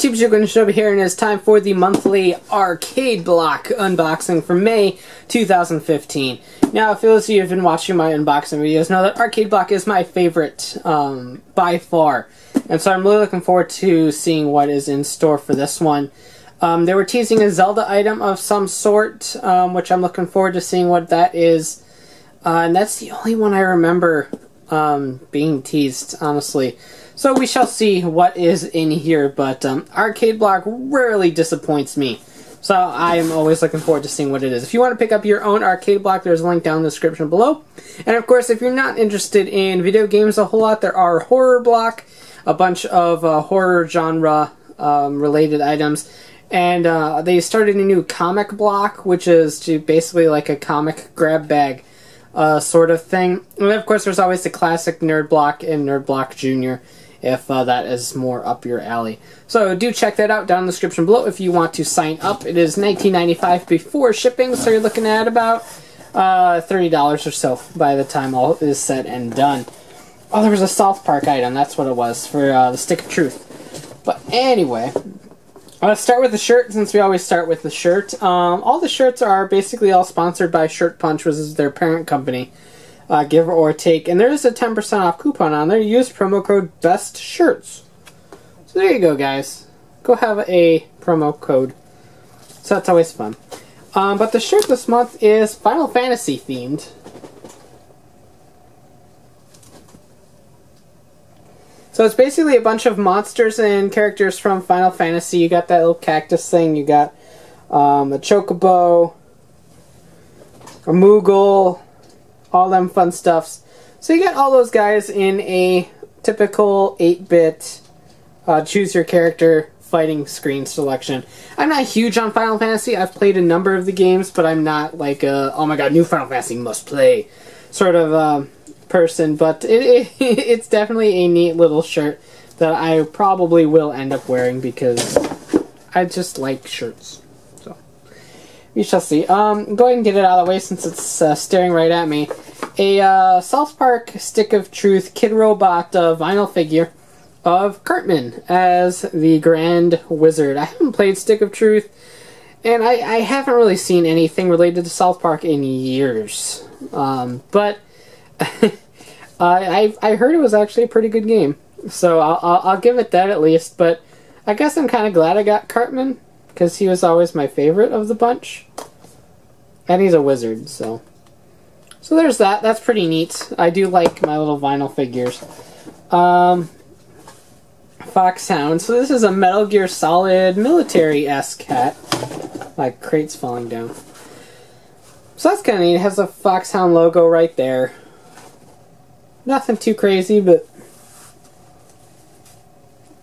YouTube, Showbe here, and it's time for the monthly arcade block unboxing for May 2015. Now, for those of you who have been watching my unboxing videos, know that arcade block is my favorite by far. And so I'm really looking forward to seeing what is in store for this one. They were teasing a Zelda item of some sort, which I'm looking forward to seeing what that is. And that's the only one I remember being teased, honestly. So we shall see what is in here, but arcade block rarely disappoints me. So I am always looking forward to seeing what it is. If you want to pick up your own arcade block, there's a link down in the description below. And of course, if you're not interested in video games a whole lot, there are horror block, a bunch of horror genre related items. And they started a new comic block, which is basically like a comic grab bag sort of thing. And of course, there's always the classic Nerd Block and Nerd Block Jr., if that is more up your alley. So do check that out down in the description below if you want to sign up. It is $19.95 before shipping, so you're looking at about $30 or so by the time all is said and done. Oh, there was a South Park item, that's what it was, for the Stick of Truth. But anyway, let's start with the shirt, since we always start with the shirt. All the shirts are basically all sponsored by Shirt Punch, which is their parent company. Give or take, and there is a 10% off coupon on there. Use promo code BESTSHIRTS. So there you go, guys. Go have a promo code. So that's always fun. But the shirt this month is Final Fantasy themed. So it's basically a bunch of monsters and characters from Final Fantasy. You got that little cactus thing. You got a chocobo, a Moogle, all them fun stuffs. So you got all those guys in a typical 8-bit choose your character fighting screen selection. I'm not huge on Final Fantasy. I've played a number of the games, but I'm not like a, oh my god, new Final Fantasy must play sort of person. But it's definitely a neat little shirt that I probably will end up wearing because I just like shirts. We shall see. Go ahead and get it out of the way since it's staring right at me. A South Park Stick of Truth Kid Robot vinyl figure of Cartman as the Grand Wizard. I haven't played Stick of Truth, and I haven't really seen anything related to South Park in years. But I heard it was actually a pretty good game, so I'll give it that at least. But I guess I'm kind of glad I got Cartman, because he was always my favorite of the bunch. And he's a wizard, so there's that. That's pretty neat. I do like my little vinyl figures. Fox Hound. So this is a Metal Gear Solid military-esque hat. Like crates falling down. So that's kind of neat. It has a Fox Hound logo right there. Nothing too crazy, but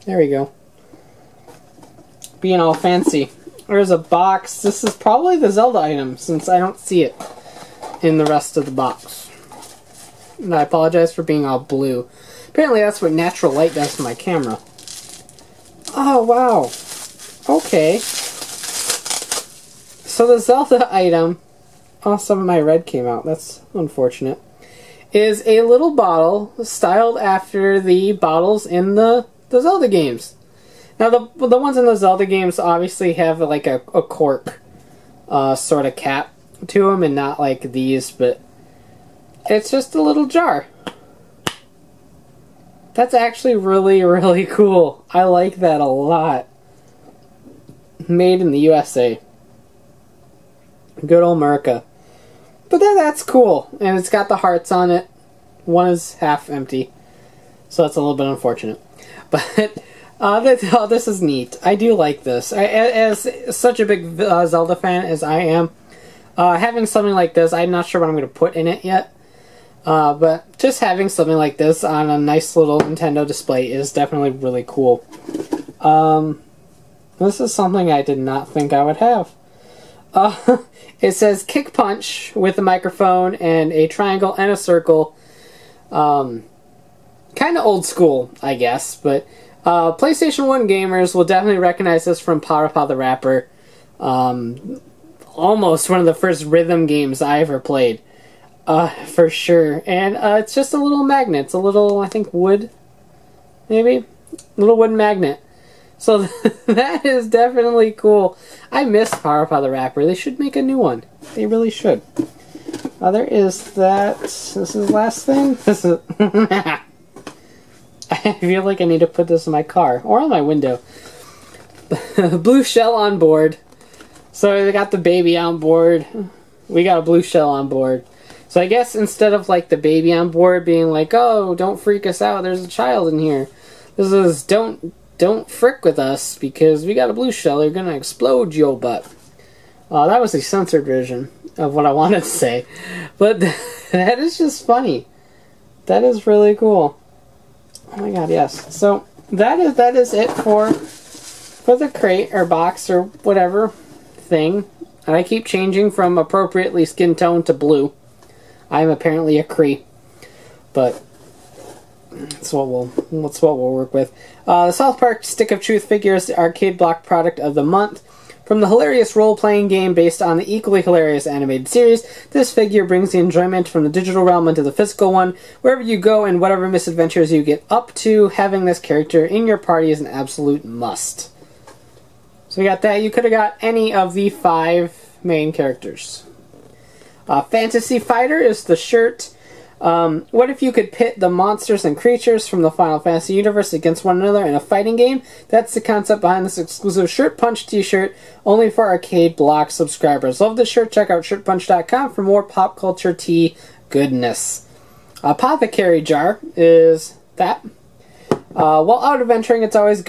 there we go. Being all fancy. There's a box. This is probably the Zelda item, since I don't see it in the rest of the box. And I apologize for being all blue. Apparently that's what natural light does to my camera. Oh, wow. Okay. So the Zelda item, oh, some of my red came out. That's unfortunate. Is a little bottle styled after the bottles in the Zelda games. Now, the ones in the Zelda games obviously have like a cork sort of cap to them, and not like these, but it's just a little jar. That's actually really, really cool. I like that a lot. Made in the USA. Good old America. But that's cool, and it's got the hearts on it. One is half empty, so that's a little bit unfortunate. But this is neat. I do like this. As such a big Zelda fan as I am, having something like this, I'm not sure what I'm going to put in it yet. But just having something like this on a nice little Nintendo display is definitely really cool. This is something I did not think I would have. It says Kick Punch with a microphone and a triangle and a circle. Kind of old school, I guess, but PlayStation 1 gamers will definitely recognize this from Parappa the Rapper. Almost one of the first rhythm games I ever played. For sure. And it's just a little magnet. It's a little, I think, wood, maybe? Little wooden magnet. So that is definitely cool. I miss Parappa the Rapper. They should make a new one. They really should. There is that. This is the last thing. This is. I feel like I need to put this in my car or on my window. Blue shell on board. So they got the baby on board. We got a blue shell on board. So I guess instead of like the baby on board being like, oh, don't freak us out, there's a child in here. This is don't frick with us because we got a blue shell. They're gonna explode your butt. That was a censored version of what I wanted to say, but that is just funny. That is really cool. Oh my god, yes. So that is it for the crate or box or whatever thing. And I keep changing from appropriately skin tone to blue. I am apparently a Cree, but that's what we'll work with. The South Park Stick of Truth figure is the arcade block product of the month. From the hilarious role-playing game based on the equally hilarious animated series, this figure brings the enjoyment from the digital realm into the physical one. Wherever you go and whatever misadventures you get up to, having this character in your party is an absolute must. So we got that. You could have got any of the 5 main characters. Fantasy Fighter is the shirt. What if you could pit the monsters and creatures from the Final Fantasy universe against one another in a fighting game? That's the concept behind this exclusive Shirt Punch t-shirt, only for Arcade Block subscribers. Love this shirt. Check out shirtpunch.com for more pop culture tea goodness. Apothecary jar is that. While out adventuring, it's always a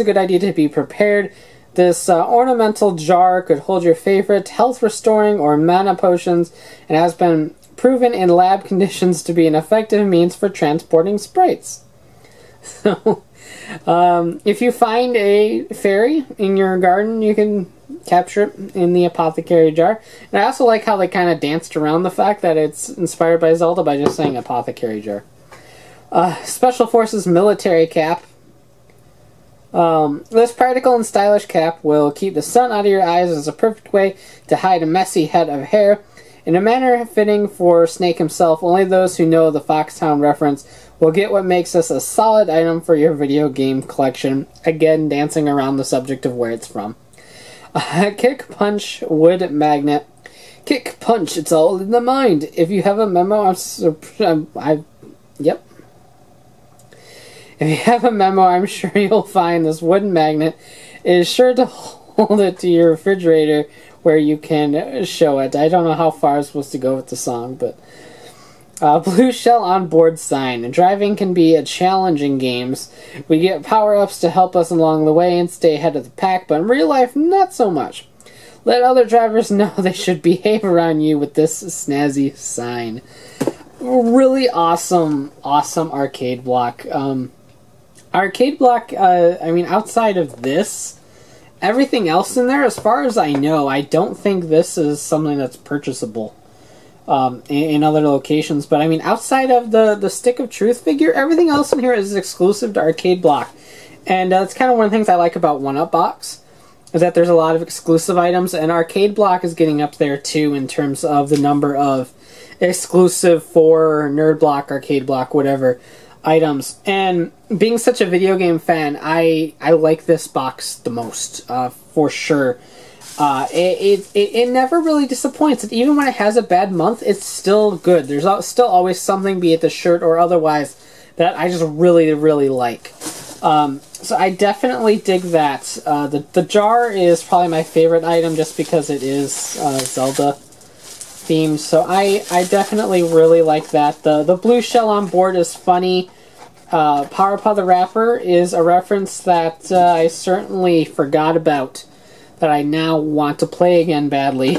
good idea to be prepared. This ornamental jar could hold your favorite health-restoring or mana potions and has been proven in lab conditions to be an effective means for transporting sprites. So, if you find a fairy in your garden, you can capture it in the apothecary jar. And I also like how they kind of danced around the fact that it's inspired by Zelda by just saying apothecary jar. Special Forces military cap. This practical and stylish cap will keep the sun out of your eyes as a perfect way to hide a messy head of hair. In a manner fitting for Snake himself, only those who know the Fox Hound reference will get what makes this a solid item for your video game collection. Again, dancing around the subject of where it's from. Kick Punch wood magnet. Kick Punch, it's all in the mind. If you have a memo, yep. If you have a memo, I'm sure you'll find this wooden magnet. It is sure to hold it to your refrigerator where you can show it. I don't know how far I'm supposed to go with the song, but... blue shell on board sign. Driving can be a challenge in games. We get power-ups to help us along the way and stay ahead of the pack, but in real life, not so much. Let other drivers know they should behave around you with this snazzy sign. Really awesome arcade block. Arcade block, I mean, outside of this... Everything else in there, as far as I know, I don't think this is something that's purchasable in other locations. But I mean, outside of the Stick of Truth figure, everything else in here is exclusive to Arcade Block. And that's kind of one of the things I like about 1UP Box, is that there's a lot of exclusive items, and Arcade Block is getting up there too in terms of the number of exclusive for Nerd Block, Arcade Block, whatever items. And being such a video game fan, I like this box the most, for sure. It never really disappoints. And even when it has a bad month, it's still good. There's still always something, be it the shirt or otherwise, that I just really, really like. So I definitely dig that. The jar is probably my favorite item just because it is Zelda themed. So I definitely really like that. The blue shell on board is funny. Parappa the Rapper is a reference that I certainly forgot about, that I now want to play again badly.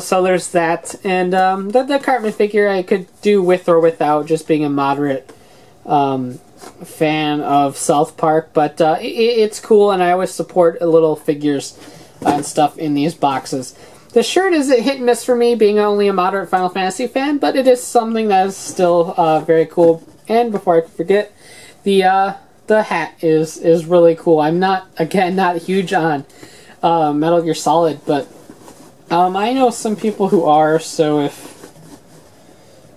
So there's that. And the Cartman figure I could do with or without, just being a moderate fan of South Park. But it's cool, and I always support little figures and stuff in these boxes. The shirt is a hit and miss for me, being only a moderate Final Fantasy fan, but it is something that is still very cool. And before I forget, the hat is really cool. I'm not huge on Metal Gear Solid, but I know some people who are, so if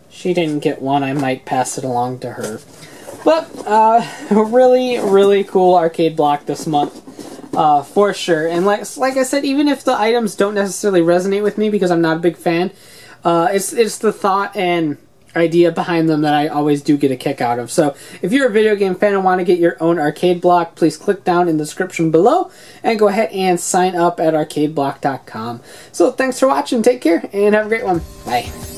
she didn't get one, I might pass it along to her. But, really, really cool arcade block this month. For sure. And like I said, even if the items don't necessarily resonate with me because I'm not a big fan, it's the thought and idea behind them that I always do get a kick out of. So if you're a video game fan and want to get your own arcade block, please click down in the description below and go ahead and sign up at arcadeblock.com. So thanks for watching, take care, and have a great one. Bye.